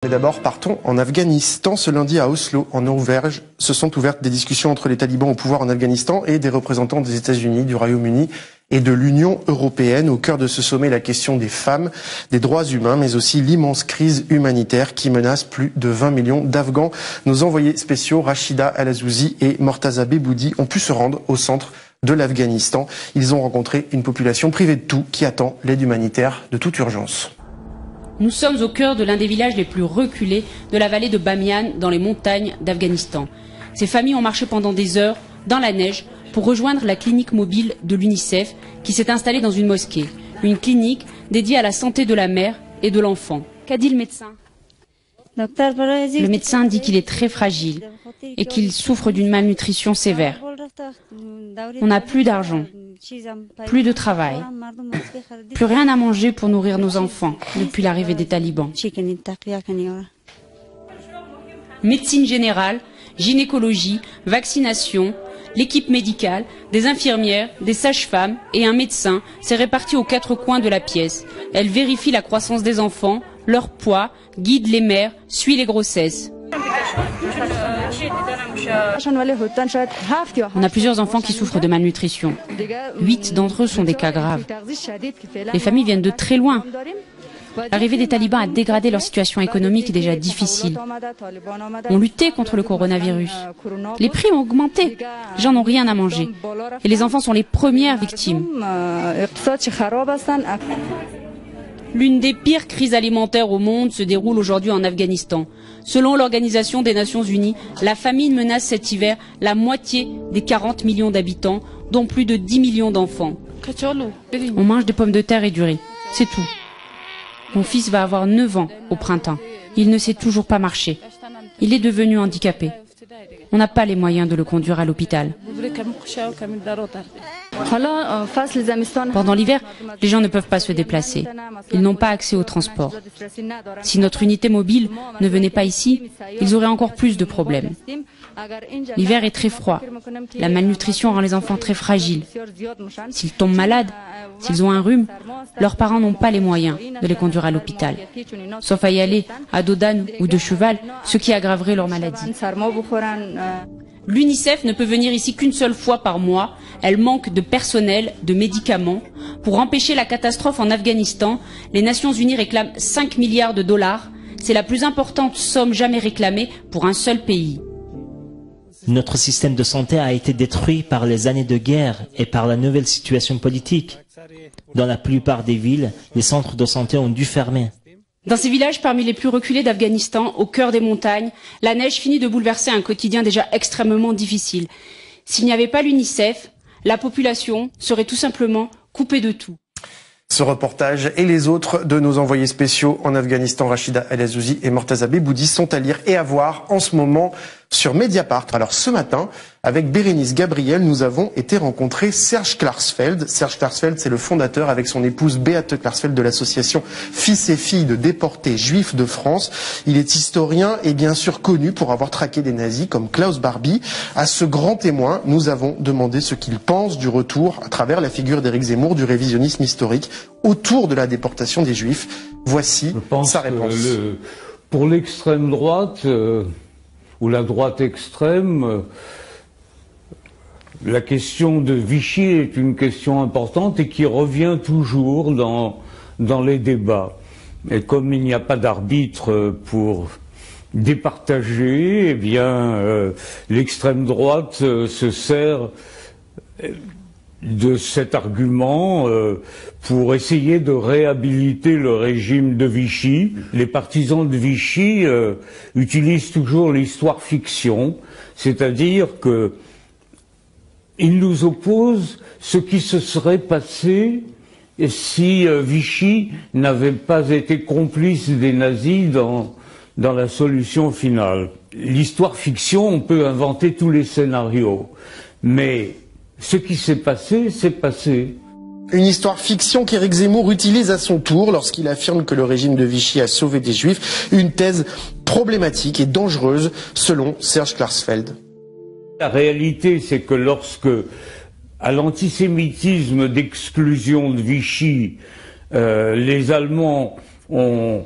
Mais d'abord, partons en Afghanistan. Ce lundi à Oslo, en Norvège, se sont ouvertes des discussions entre les talibans au pouvoir en Afghanistan et des représentants des États-Unis, du Royaume-Uni et de l'Union européenne. Au cœur de ce sommet, la question des femmes, des droits humains, mais aussi l'immense crise humanitaire qui menace plus de 20 millions d'Afghans. Nos envoyés spéciaux, Rachida Al-Azouzi et Mortaza Beboudi, ont pu se rendre au centre de l'Afghanistan. Ils ont rencontré une population privée de tout qui attend l'aide humanitaire de toute urgence. Nous sommes au cœur de l'un des villages les plus reculés de la vallée de Bamiyan, dans les montagnes d'Afghanistan. Ces familles ont marché pendant des heures, dans la neige, pour rejoindre la clinique mobile de l'UNICEF, qui s'est installée dans une mosquée. Une clinique dédiée à la santé de la mère et de l'enfant. Qu'a dit le médecin ? Le médecin dit qu'il est très fragile et qu'il souffre d'une malnutrition sévère. On n'a plus d'argent, plus de travail, plus rien à manger pour nourrir nos enfants depuis l'arrivée des talibans. Médecine générale, gynécologie, vaccination, l'équipe médicale, des infirmières, des sages-femmes et un médecin s'est réparti aux quatre coins de la pièce. Elle vérifie la croissance des enfants, leur poids, guide les mères, suit les grossesses. On a plusieurs enfants qui souffrent de malnutrition. 8 d'entre eux sont des cas graves. Les familles viennent de très loin. L'arrivée des talibans a dégradé leur situation économique déjà difficile. On luttait contre le coronavirus. Les prix ont augmenté. Les gens n'ont rien à manger. Et les enfants sont les premières victimes. L'une des pires crises alimentaires au monde se déroule aujourd'hui en Afghanistan. Selon l'Organisation des Nations Unies, la famine menace cet hiver la moitié des 40 millions d'habitants, dont plus de 10 millions d'enfants. On mange des pommes de terre et du riz. C'est tout. Mon fils va avoir 9 ans au printemps. Il ne sait toujours pas marcher. Il est devenu handicapé. On n'a pas les moyens de le conduire à l'hôpital. Pendant l'hiver, les gens ne peuvent pas se déplacer. Ils n'ont pas accès au transport. Si notre unité mobile ne venait pas ici, ils auraient encore plus de problèmes. L'hiver est très froid. La malnutrition rend les enfants très fragiles. S'ils tombent malades, s'ils ont un rhume, leurs parents n'ont pas les moyens de les conduire à l'hôpital, sauf à y aller à dos d'âne ou de cheval, ce qui aggraverait leur maladie. L'UNICEF ne peut venir ici qu'une seule fois par mois. Elle manque de personnel, de médicaments. Pour empêcher la catastrophe en Afghanistan, les Nations Unies réclament 5 milliards de dollars. C'est la plus importante somme jamais réclamée pour un seul pays. Notre système de santé a été détruit par les années de guerre et par la nouvelle situation politique. Dans la plupart des villes, les centres de santé ont dû fermer. Dans ces villages parmi les plus reculés d'Afghanistan, au cœur des montagnes, la neige finit de bouleverser un quotidien déjà extrêmement difficile. S'il n'y avait pas l'UNICEF, la population serait tout simplement coupée de tout. Ce reportage et les autres de nos envoyés spéciaux en Afghanistan, Rachida Al-Azouzi et Mortaza Beboudi, sont à lire et à voir en ce moment sur Mediapart. Alors ce matin, avec Bérénice Gabriel, nous avons été rencontrer Serge Klarsfeld. Serge Klarsfeld, c'est le fondateur avec son épouse Beate Klarsfeld de l'association Fils et Filles de déportés juifs de France. Il est historien et bien sûr connu pour avoir traqué des nazis comme Klaus Barbie. À ce grand témoin, nous avons demandé ce qu'il pense du retour à travers la figure d'Éric Zemmour du révisionnisme historique autour de la déportation des juifs. Voici sa réponse. Pour l'extrême droite ou la droite extrême, la question de Vichy est une question importante et qui revient toujours dans les débats. Et comme il n'y a pas d'arbitre pour départager, eh bien l'extrême droite se sert de cet argument pour essayer de réhabiliter le régime de Vichy. Les partisans de Vichy utilisent toujours l'histoire fiction, c'est-à-dire que ils nous opposent ce qui se serait passé si Vichy n'avait pas été complice des nazis dans la solution finale. L'histoire fiction, on peut inventer tous les scénarios, mais ce qui s'est passé, c'est passé. Une histoire fiction qu'Éric Zemmour utilise à son tour lorsqu'il affirme que le régime de Vichy a sauvé des juifs. Une thèse problématique et dangereuse selon Serge Klarsfeld. La réalité, c'est que lorsque, à l'antisémitisme d'exclusion de Vichy, les Allemands ont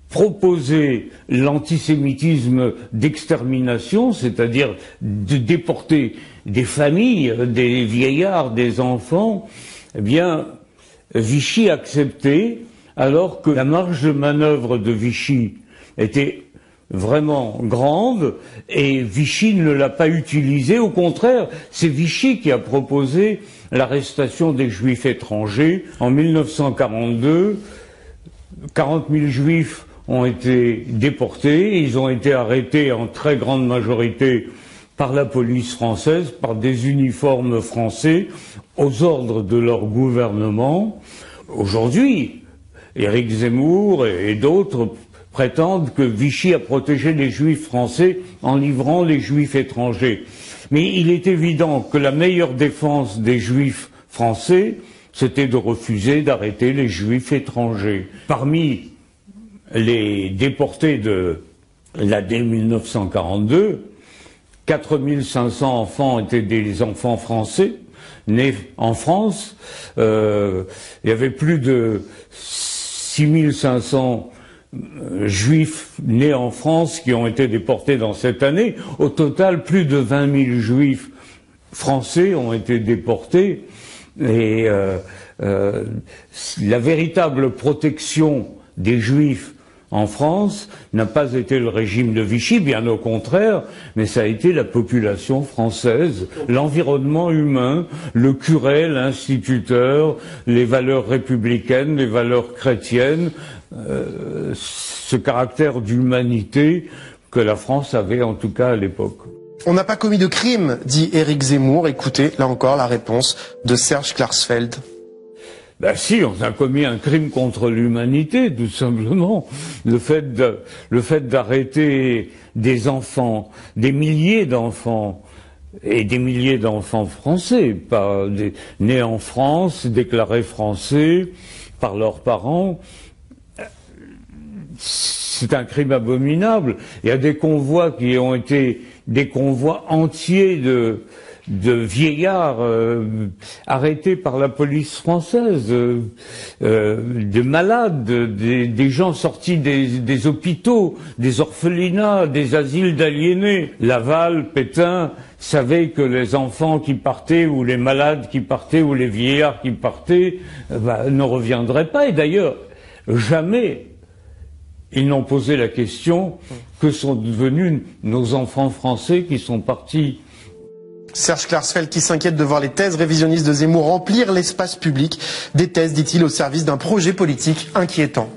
proposer l'antisémitisme d'extermination, c'est-à-dire de déporter des familles, des vieillards, des enfants, eh bien, Vichy acceptait, alors que la marge de manœuvre de Vichy était vraiment grande, et Vichy ne l'a pas utilisée. Au contraire, c'est Vichy qui a proposé l'arrestation des Juifs étrangers. En 1942, 40 000 Juifs ont été déportés, ils ont été arrêtés en très grande majorité par la police française, par des uniformes français, aux ordres de leur gouvernement. Aujourd'hui, Éric Zemmour et d'autres prétendent que Vichy a protégé les Juifs français en livrant les Juifs étrangers. Mais il est évident que la meilleure défense des Juifs français, c'était de refuser d'arrêter les Juifs étrangers. Parmi les déportés de l'année 1942, 4500 enfants étaient des enfants français, nés en France. Il y avait plus de 6500 Juifs nés en France qui ont été déportés dans cette année. Au total, plus de 20 000 Juifs français ont été déportés. Et la véritable protection des Juifs en France n'a pas été le régime de Vichy, bien au contraire, mais ça a été la population française, l'environnement humain, le curé, l'instituteur, les valeurs républicaines, les valeurs chrétiennes, ce caractère d'humanité que la France avait en tout cas à l'époque. On n'a pas commis de crime, dit Éric Zemmour. Écoutez, là encore, la réponse de Serge Klarsfeld. Ben si, on a commis un crime contre l'humanité, tout simplement. Le fait d'arrêter des enfants, des milliers d'enfants, et des milliers d'enfants français, nés en France, déclarés français par leurs parents, c'est un crime abominable. Il y a des convois qui ont été des convois entiers de vieillards arrêtés par la police française, de malades, des gens sortis des hôpitaux, des orphelinats, des asiles d'aliénés. Laval, Pétain savaient que les enfants qui partaient, ou les malades qui partaient, ou les vieillards qui partaient, ne reviendraient pas. Et d'ailleurs, jamais ils n'ont posé la question que sont devenus nos enfants français qui sont partis. Serge Klarsfeld qui s'inquiète de voir les thèses révisionnistes de Zemmour remplir l'espace public. Des thèses, dit-il, au service d'un projet politique inquiétant.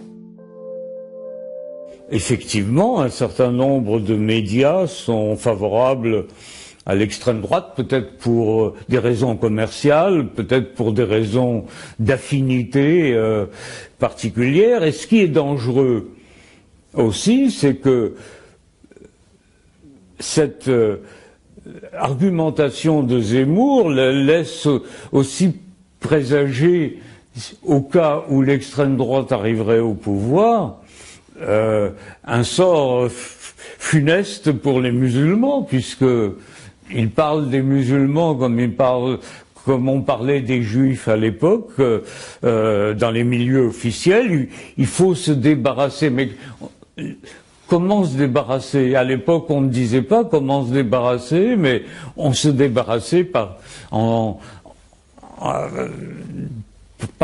Effectivement, un certain nombre de médias sont favorables à l'extrême droite, peut-être pour des raisons commerciales, peut-être pour des raisons d'affinité particulière. Et ce qui est dangereux aussi, c'est que cette argumentation de Zemmour laisse aussi présager, au cas où l'extrême droite arriverait au pouvoir, un sort funeste pour les musulmans, puisque il parle des musulmans comme on parlait des juifs à l'époque, dans les milieux officiels. Il faut se débarrasser, mais comment se débarrasser? À l'époque, on ne disait pas comment se débarrasser, mais on se débarrassait par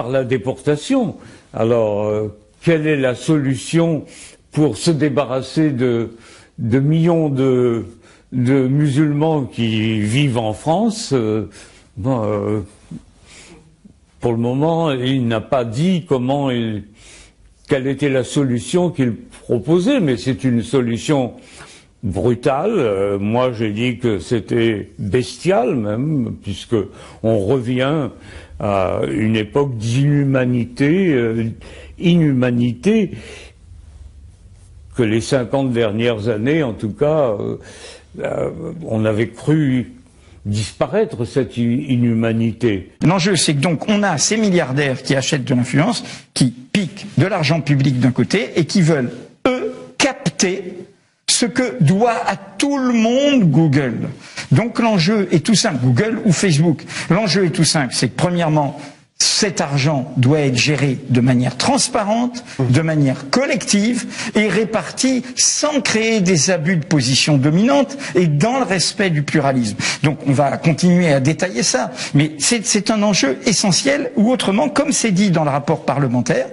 la déportation. Alors, quelle est la solution pour se débarrasser de millions de musulmans qui vivent en France? Pour le moment, il n'a pas dit quelle était la solution qu'il proposait, mais c'est une solution brutale. Moi, j'ai dit que c'était bestial même, puisque on revient à une époque d'inhumanité, inhumanité, que les 50 dernières années, en tout cas, on avait cru disparaître cette inhumanité. L'enjeu, c'est que donc on a ces milliardaires qui achètent de l'influence, qui piquent de l'argent public d'un côté et qui veulent, eux, capter ce que doit à tout le monde Google. Donc l'enjeu est tout simple, Google ou Facebook. L'enjeu est tout simple, c'est que premièrement, cet argent doit être géré de manière transparente, de manière collective et réparti sans créer des abus de position dominante et dans le respect du pluralisme. Donc on va continuer à détailler ça, mais c'est un enjeu essentiel, ou autrement, comme c'est dit dans le rapport parlementaire,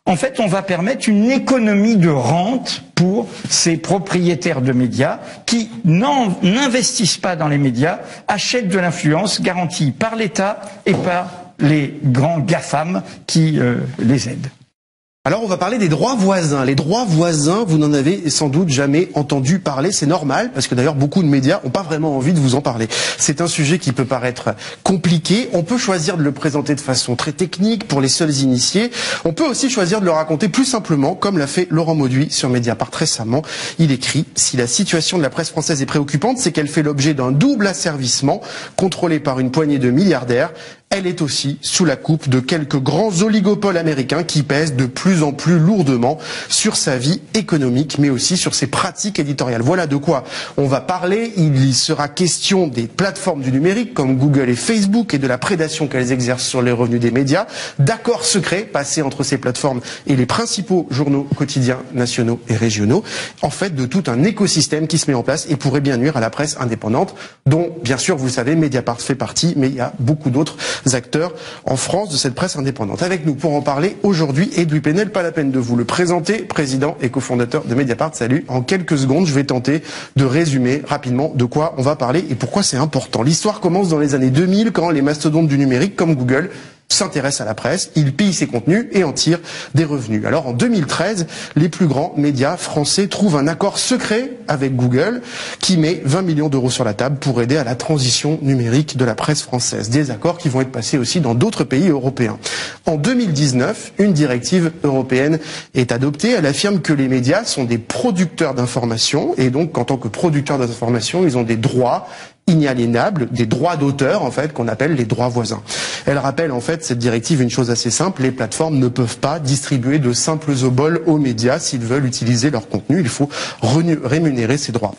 en fait on va permettre une économie de rente pour ces propriétaires de médias qui n'investissent pas dans les médias, achètent de l'influence garantie par l'État et par les grands GAFAM qui les aident. Alors on va parler des droits voisins. Les droits voisins, vous n'en avez sans doute jamais entendu parler, c'est normal, parce que d'ailleurs beaucoup de médias n'ont pas vraiment envie de vous en parler. C'est un sujet qui peut paraître compliqué, on peut choisir de le présenter de façon très technique pour les seuls initiés, on peut aussi choisir de le raconter plus simplement, comme l'a fait Laurent Mauduit sur Mediapart récemment. Il écrit: si la situation de la presse française est préoccupante, c'est qu'elle fait l'objet d'un double asservissement contrôlé par une poignée de milliardaires. Elle est aussi sous la coupe de quelques grands oligopoles américains qui pèsent de plus en plus lourdement sur sa vie économique, mais aussi sur ses pratiques éditoriales. Voilà de quoi on va parler. Il y sera question des plateformes du numérique comme Google et Facebook et de la prédation qu'elles exercent sur les revenus des médias, d'accords secrets passés entre ces plateformes et les principaux journaux quotidiens nationaux et régionaux, en fait de tout un écosystème qui se met en place et pourrait bien nuire à la presse indépendante, dont bien sûr vous le savez Mediapart fait partie, mais il y a beaucoup d'autres acteurs en France de cette presse indépendante. Avec nous pour en parler aujourd'hui, Edoui Plenel, pas la peine de vous le présenter, président et cofondateur de Mediapart. Salut. En quelques secondes, je vais tenter de résumer rapidement de quoi on va parler et pourquoi c'est important. L'histoire commence dans les années 2000 quand les mastodontes du numérique comme Google s'intéresse à la presse, il pille ses contenus et en tire des revenus. Alors en 2013, les plus grands médias français trouvent un accord secret avec Google qui met 20 millions d'euros sur la table pour aider à la transition numérique de la presse française. Des accords qui vont être passés aussi dans d'autres pays européens. En 2019, une directive européenne est adoptée. Elle affirme que les médias sont des producteurs d'informations et donc en tant que producteurs d'informations, ils ont des droits inaliénables, des droits d'auteur en fait qu'on appelle les droits voisins. Elle rappelle en fait cette directive une chose assez simple: les plateformes ne peuvent pas distribuer de simples oboles aux médias s'ils veulent utiliser leur contenu, il faut rémunérer ces droits.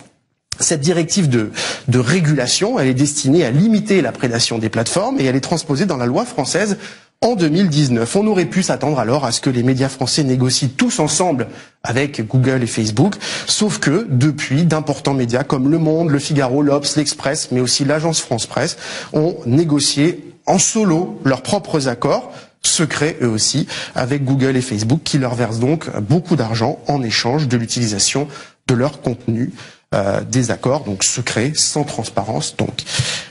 Cette directive de régulation, elle est destinée à limiter la prédation des plateformes et elle est transposée dans la loi française en 2019. On aurait pu s'attendre alors à ce que les médias français négocient tous ensemble avec Google et Facebook, sauf que depuis, d'importants médias comme Le Monde, Le Figaro, l'Obs, l'Express, mais aussi l'agence France Presse ont négocié en solo leurs propres accords, secrets eux aussi, avec Google et Facebook, qui leur versent donc beaucoup d'argent en échange de l'utilisation de leur contenu. Des accords donc secrets, sans transparence. Donc,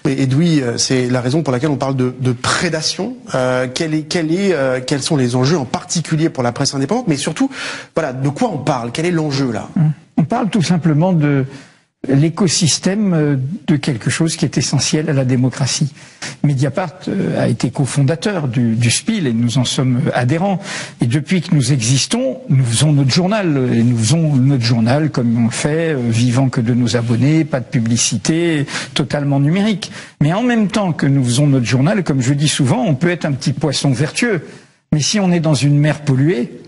Edoui, c'est la raison pour laquelle on parle de prédation. Quels sont les enjeux en particulier pour la presse indépendante, mais surtout, voilà, de quoi on parle? Quel est l'enjeu là? On parle tout simplement de l'écosystème de quelque chose qui est essentiel à la démocratie. Mediapart a été cofondateur du SPIL et nous en sommes adhérents. Et depuis que nous existons, nous faisons notre journal. Et nous faisons notre journal comme on le fait, vivant que de nos abonnés, pas de publicité, totalement numérique. Mais en même temps que nous faisons notre journal, comme je dis souvent, on peut être un petit poisson vertueux. Mais si on est dans une mer polluée,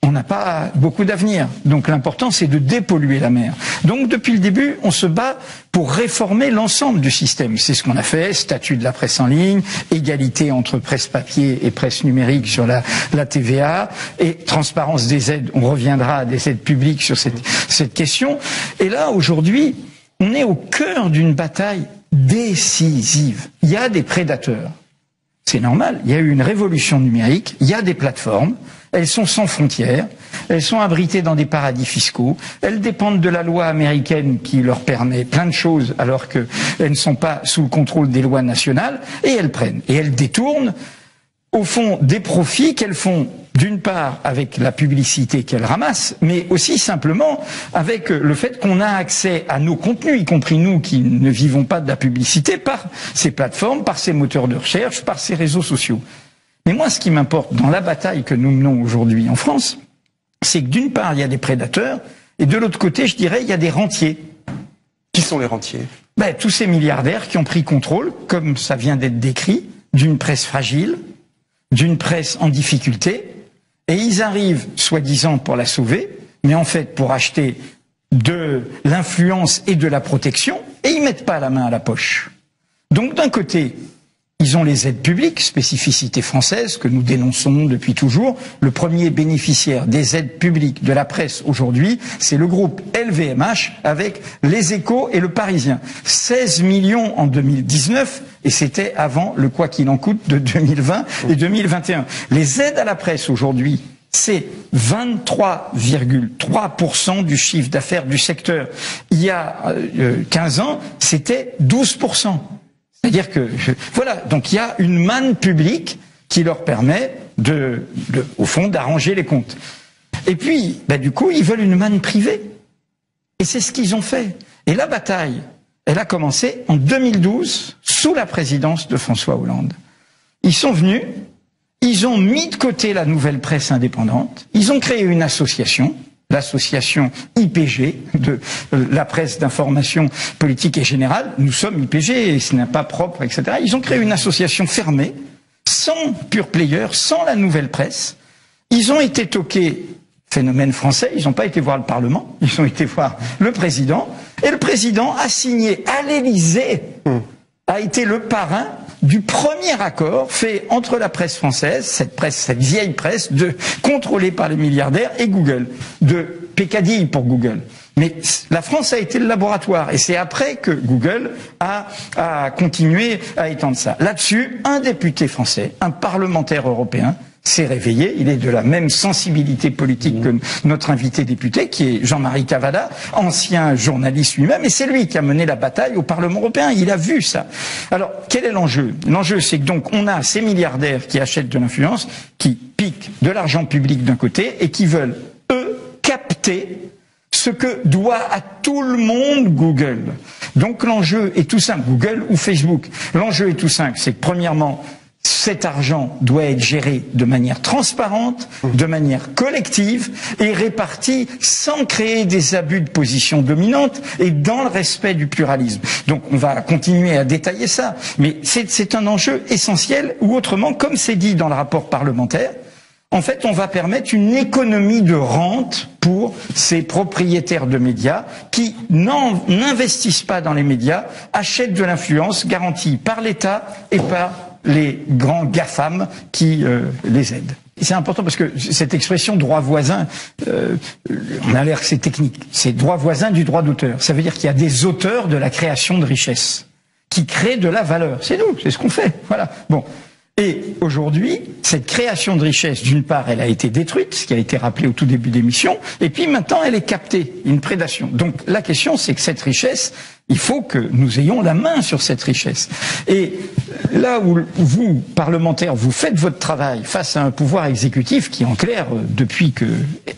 on n'a pas beaucoup d'avenir. Donc l'important, c'est de dépolluer la mer. Donc depuis le début, on se bat pour réformer l'ensemble du système. C'est ce qu'on a fait, statut de la presse en ligne, égalité entre presse papier et presse numérique sur la TVA, et transparence des aides. On reviendra à des aides publiques sur cette question. Et là, aujourd'hui, on est au cœur d'une bataille décisive. Il y a des prédateurs. C'est normal, il y a eu une révolution numérique, il y a des plateformes, elles sont sans frontières, elles sont abritées dans des paradis fiscaux, elles dépendent de la loi américaine qui leur permet plein de choses alors qu'elles ne sont pas sous le contrôle des lois nationales, et elles prennent, et elles détournent au fond des profits qu'elles font d'une part avec la publicité qu'elles ramassent, mais aussi simplement avec le fait qu'on a accès à nos contenus, y compris nous qui ne vivons pas de la publicité, par ces plateformes, par ces moteurs de recherche, par ces réseaux sociaux. Mais moi, ce qui m'importe dans la bataille que nous menons aujourd'hui en France, c'est que d'une part, il y a des prédateurs, et de l'autre côté, je dirais, il y a des rentiers. Qui sont les rentiers? Tous ces milliardaires qui ont pris contrôle, comme ça vient d'être décrit, d'une presse fragile, d'une presse en difficulté, et ils arrivent, soi-disant, pour la sauver, mais en fait pour acheter de l'influence et de la protection, et ils mettent pas la main à la poche. Donc d'un côté, Ils ont les aides publiques, spécificité française que nous dénonçons depuis toujours. Le premier bénéficiaire des aides publiques de la presse aujourd'hui, c'est le groupe LVMH avec Les Échos et Le Parisien. 16 millions en 2019 et c'était avant le quoi qu'il en coûte de 2020 et 2021. Les aides à la presse aujourd'hui, c'est 23,3% du chiffre d'affaires du secteur. Il y a 15 ans, c'était 12%. C'est-à-dire que, voilà, donc il y a une manne publique qui leur permet au fond, d'arranger les comptes. Et puis, du coup, ils veulent une manne privée. Et c'est ce qu'ils ont fait. Et la bataille, elle a commencé en 2012, sous la présidence de François Hollande. Ils sont venus, ils ont mis de côté la nouvelle presse indépendante, ils ont créé une association, l'association IPG, de la presse d'information politique et générale. Nous sommes IPG et ce n'est pas propre, etc. Ils ont créé une association fermée, sans pure player, sans la nouvelle presse. Ils ont été toqués, phénomène français, ils n'ont pas été voir le Parlement, ils ont été voir le président, et le président a signé à l'Élysée, a été le parrain du premier accord fait entre la presse française, cette vieille presse, contrôlée par les milliardaires, et Google, de pécadille pour Google. Mais la France a été le laboratoire, et c'est après que Google a continué à étendre ça. Là-dessus, un député français, un parlementaire européen, s'est réveillé, il est de la même sensibilité politique que notre invité député, qui est Jean-Marie Cavada, ancien journaliste lui-même, et c'est lui qui a mené la bataille au Parlement européen, il a vu ça. Alors, quel est l'enjeu? L'enjeu, c'est que donc, on a ces milliardaires qui achètent de l'influence, qui piquent de l'argent public d'un côté, et qui veulent, eux, capter ce que doit à tout le monde Google. Donc l'enjeu est tout simple, Google ou Facebook. L'enjeu est tout simple, c'est que premièrement, cet argent doit être géré de manière transparente, de manière collective et réparti sans créer des abus de position dominante et dans le respect du pluralisme. Donc on va continuer à détailler ça, mais c'est un enjeu essentiel, ou autrement, comme c'est dit dans le rapport parlementaire, en fait on va permettre une économie de rente pour ces propriétaires de médias qui n'investissent pas dans les médias, achètent de l'influence garantie par l'État et par les grands GAFAM qui les aident. C'est important parce que cette expression droit voisin, on a l'air que c'est technique. C'est droit voisin du droit d'auteur. Ça veut dire qu'il y a des auteurs de la création de richesse qui créent de la valeur. C'est nous, c'est ce qu'on fait. Voilà. Bon. Et aujourd'hui, cette création de richesse, d'une part, elle a été détruite, ce qui a été rappelé au tout début d'émission, et puis maintenant, elle est captée, une prédation. Donc la question, c'est que cette richesse, il faut que nous ayons la main sur cette richesse. Et là où vous, parlementaires, vous faites votre travail face à un pouvoir exécutif qui, en clair, depuis que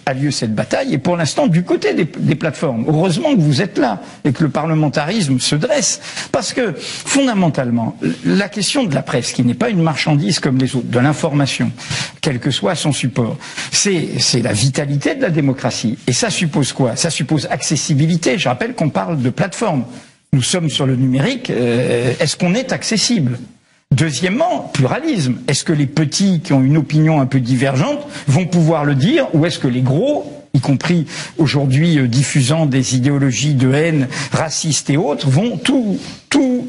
a lieu cette bataille, est pour l'instant du côté des plateformes. Heureusement que vous êtes là et que le parlementarisme se dresse, parce que fondamentalement, la question de la presse, qui n'est pas une marchandise comme les autres, de l'information, quel que soit son support, c'est la vitalité de la démocratie. Et ça suppose quoi? Ça suppose accessibilité. Je rappelle qu'on parle de plateforme. Nous sommes sur le numérique, est-ce qu'on est accessible? Deuxièmement, pluralisme. Est-ce que les petits qui ont une opinion un peu divergente vont pouvoir le dire, ou est-ce que les gros, y compris aujourd'hui diffusant des idéologies de haine racistes et autres, vont tout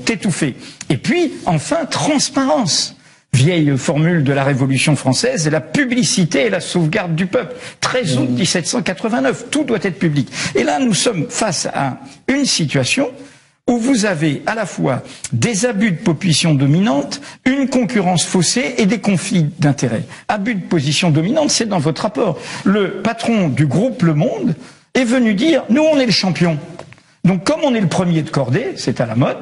étouffer? Et puis, enfin, transparence. Vieille formule de la Révolution française, la publicité et la sauvegarde du peuple. 13 août 1789, tout doit être public. Et là, nous sommes face à une situation où vous avez à la fois des abus de position dominante, une concurrence faussée et des conflits d'intérêts. Abus de position dominante, c'est dans votre rapport. Le patron du groupe Le Monde est venu dire « Nous, on est le champion. Donc, comme on est le premier de cordée, c'est à la mode,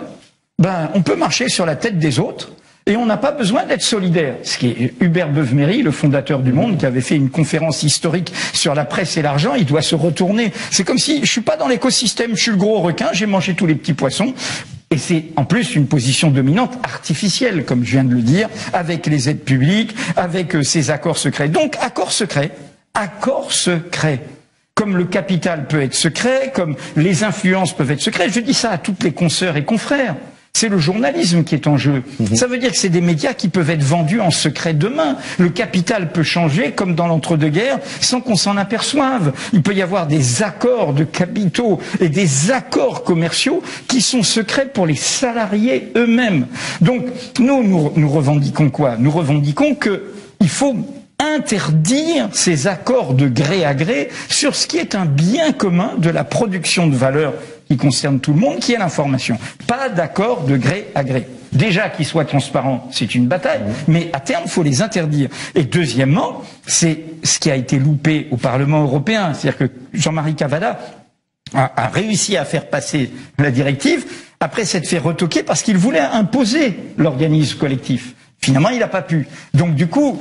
on peut marcher sur la tête des autres. » Et on n'a pas besoin d'être solidaire. Ce qui est Hubert Beuve-Méry, le fondateur du Monde, qui avait fait une conférence historique sur la presse et l'argent, il doit se retourner. C'est comme si je suis pas dans l'écosystème, je suis le gros requin, j'ai mangé tous les petits poissons. Et c'est en plus une position dominante artificielle, comme je viens de le dire, avec les aides publiques, avec ces accords secrets. Donc accords secrets. Comme le capital peut être secret, comme les influences peuvent être secrètes. Je dis ça à toutes les consoeurs et confrères. C'est le journalisme qui est en jeu. Ça veut dire que c'est des médias qui peuvent être vendus en secret demain. Le capital peut changer, comme dans l'entre-deux-guerres, sans qu'on s'en aperçoive. Il peut y avoir des accords de capitaux et des accords commerciaux qui sont secrets pour les salariés eux-mêmes. Donc, nous revendiquons quoi? Nous revendiquons qu'il faut interdire ces accords de gré à gré sur ce qui est un bien commun de la production de valeur qui concerne tout le monde, qui est l'information. Pas d'accord de gré à gré. Déjà, qu'ils soient transparents, c'est une bataille, mais à terme, il faut les interdire. Et deuxièmement, c'est ce qui a été loupé au Parlement européen, c'est-à-dire que Jean-Marie Cavada a réussi à faire passer la directive, après s'être fait retoquer parce qu'il voulait imposer l'organisme collectif. Finalement, il n'a pas pu. Donc, du coup,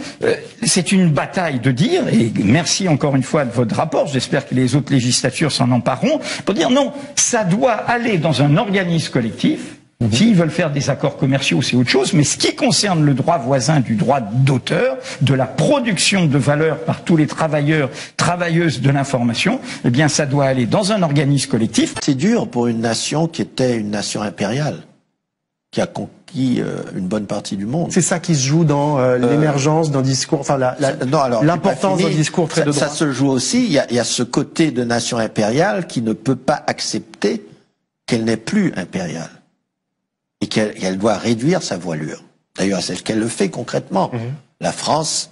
c'est une bataille de dire, et merci encore une fois de votre rapport, j'espère que les autres législatures s'en empareront, pour dire non, ça doit aller dans un organisme collectif. S'ils veulent faire des accords commerciaux, c'est autre chose, mais ce qui concerne le droit voisin du droit d'auteur, de la production de valeur par tous les travailleurs, travailleuses de l'information, eh bien, ça doit aller dans un organisme collectif. C'est dur pour une nation qui était une nation impériale, qui a conquis une bonne partie du monde. C'est ça qui se joue dans l'émergence d'un discours, enfin l'importance d'un discours très de droite. Ça se joue aussi, il y a ce côté de nation impériale qui ne peut pas accepter qu'elle n'est plus impériale et qu'elle doit réduire sa voilure. D'ailleurs, c'est ce qu'elle le fait concrètement. La France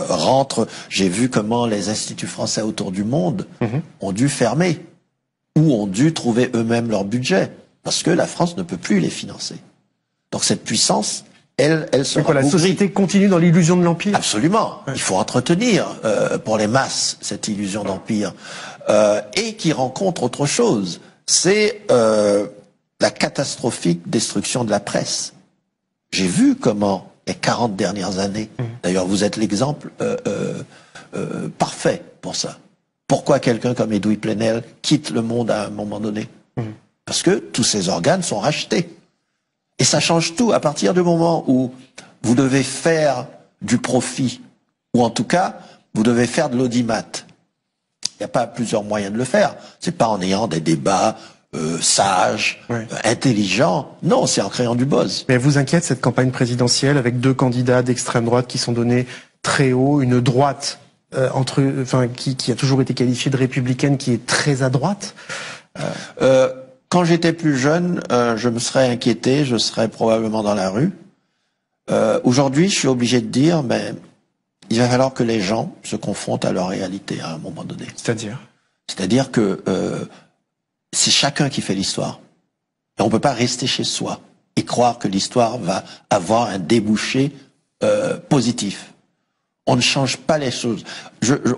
rentre, j'ai vu comment les instituts français autour du monde ont dû fermer ou ont dû trouver eux-mêmes leur budget parce que la France ne peut plus les financer. Donc cette puissance, elle sera la société continue dans l'illusion de l'empire. Absolument. Il faut entretenir pour les masses cette illusion d'empire et qui rencontre autre chose. C'est la catastrophique destruction de la presse. J'ai vu comment les 40 dernières années, d'ailleurs vous êtes l'exemple parfait pour ça. Pourquoi quelqu'un comme Edoui Plenel quitte le monde à un moment donné? Parce que tous ces organes sont rachetés. Et ça change tout à partir du moment où vous devez faire du profit, ou en tout cas, vous devez faire de l'audimat. Il n'y a pas plusieurs moyens de le faire. C'est pas en ayant des débats sages, intelligents. Non, c'est en créant du buzz. Mais vous inquiète cette campagne présidentielle avec deux candidats d'extrême droite qui sont donnés très haut, une droite qui a toujours été qualifiée de républicaine, qui est très à droite. Quand j'étais plus jeune, je me serais inquiété, je serais probablement dans la rue. Aujourd'hui, je suis obligé de dire, il va falloir que les gens se confrontent à leur réalité à un moment donné. C'est-à-dire que c'est chacun qui fait l'histoire. Et on ne peut pas rester chez soi et croire que l'histoire va avoir un débouché positif. On ne change pas les choses.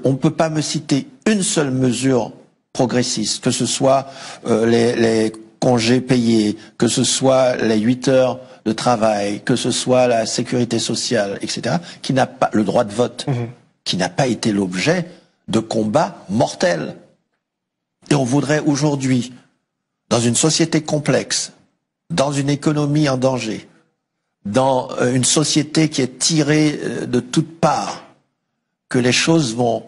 On ne peut pas me citer une seule mesure progressiste, que ce soit les congés payés, que ce soit les 8 heures de travail, que ce soit la sécurité sociale, etc., qui n'a pas le droit de vote, qui n'a pas été l'objet de combats mortels. Et on voudrait aujourd'hui, dans une société complexe, dans une économie en danger, dans une société qui est tirée de toutes parts, que les choses vont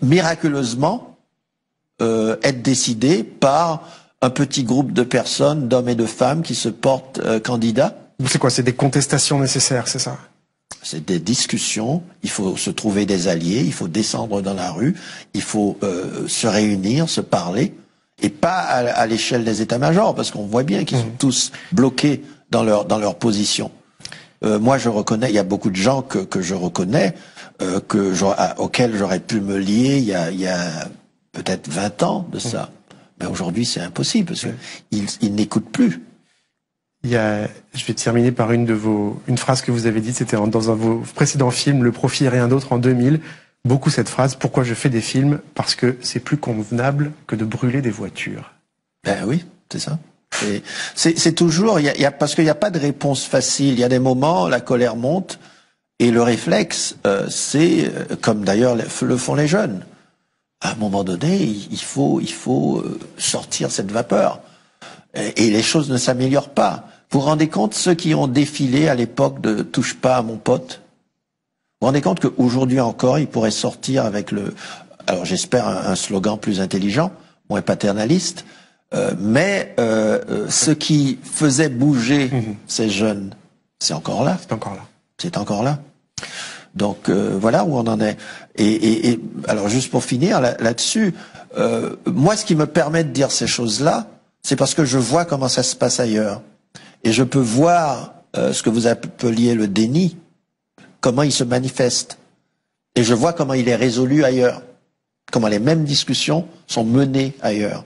miraculeusement être décidées par un petit groupe de personnes, d'hommes et de femmes qui se portent candidats. C'est quoi? C'est des contestations nécessaires, c'est ça? C'est des discussions, il faut se trouver des alliés, il faut descendre dans la rue, il faut se réunir, se parler, et pas à l'échelle des états-majors, parce qu'on voit bien qu'ils sont tous bloqués dans leur position. Moi, je reconnais, il y a beaucoup de gens que je reconnais, auxquels j'aurais pu me lier il y a peut-être 20 ans de ça. Mais aujourd'hui, c'est impossible, parce qu'ils n'écoutent plus. Je vais terminer par une phrase que vous avez dite, c'était dans un de vos précédents films, Le Profit et rien d'autre, en 2000. Beaucoup cette phrase, pourquoi je fais des films? Parce que c'est plus convenable que de brûler des voitures. Ben oui, c'est ça. C'est toujours, parce qu'il n'y a pas de réponse facile. Il y a des moments, la colère monte, et le réflexe, c'est, comme d'ailleurs le font les jeunes. À un moment donné, il faut sortir cette vapeur. Et les choses ne s'améliorent pas. Vous vous rendez compte, ceux qui ont défilé à l'époque de « Touche pas à mon pote », vous vous rendez compte qu'aujourd'hui encore, ils pourraient sortir avec alors j'espère un slogan plus intelligent, moins paternaliste, Mais ce qui faisait bouger ces jeunes, c'est encore là. C'est encore là. C'est encore là. Donc voilà où on en est. Et alors juste pour finir là-dessus, moi ce qui me permet de dire ces choses-là, c'est parce que je vois comment ça se passe ailleurs. Et je peux voir ce que vous appeliez le déni, comment il se manifeste. Et je vois comment il est résolu ailleurs. Comment les mêmes discussions sont menées ailleurs.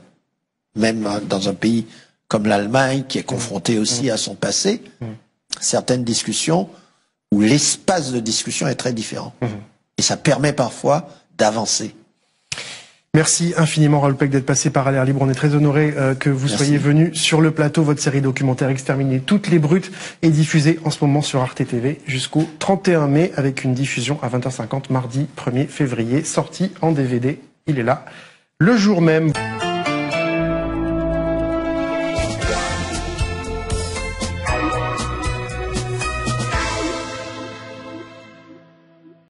Même dans un pays comme l'Allemagne, qui est confronté aussi à son passé, certaines discussions où l'espace de discussion est très différent. Et ça permet parfois d'avancer. Merci infiniment Raoul Peck d'être passé par L'air libre. On est très honoré que vous soyez venu sur le plateau. Votre série documentaire Exterminer toutes les brutes est diffusée en ce moment sur Arte TV jusqu'au 31 mai avec une diffusion à 20h50 mardi 1er février. Sortie en DVD. Il est là le jour même.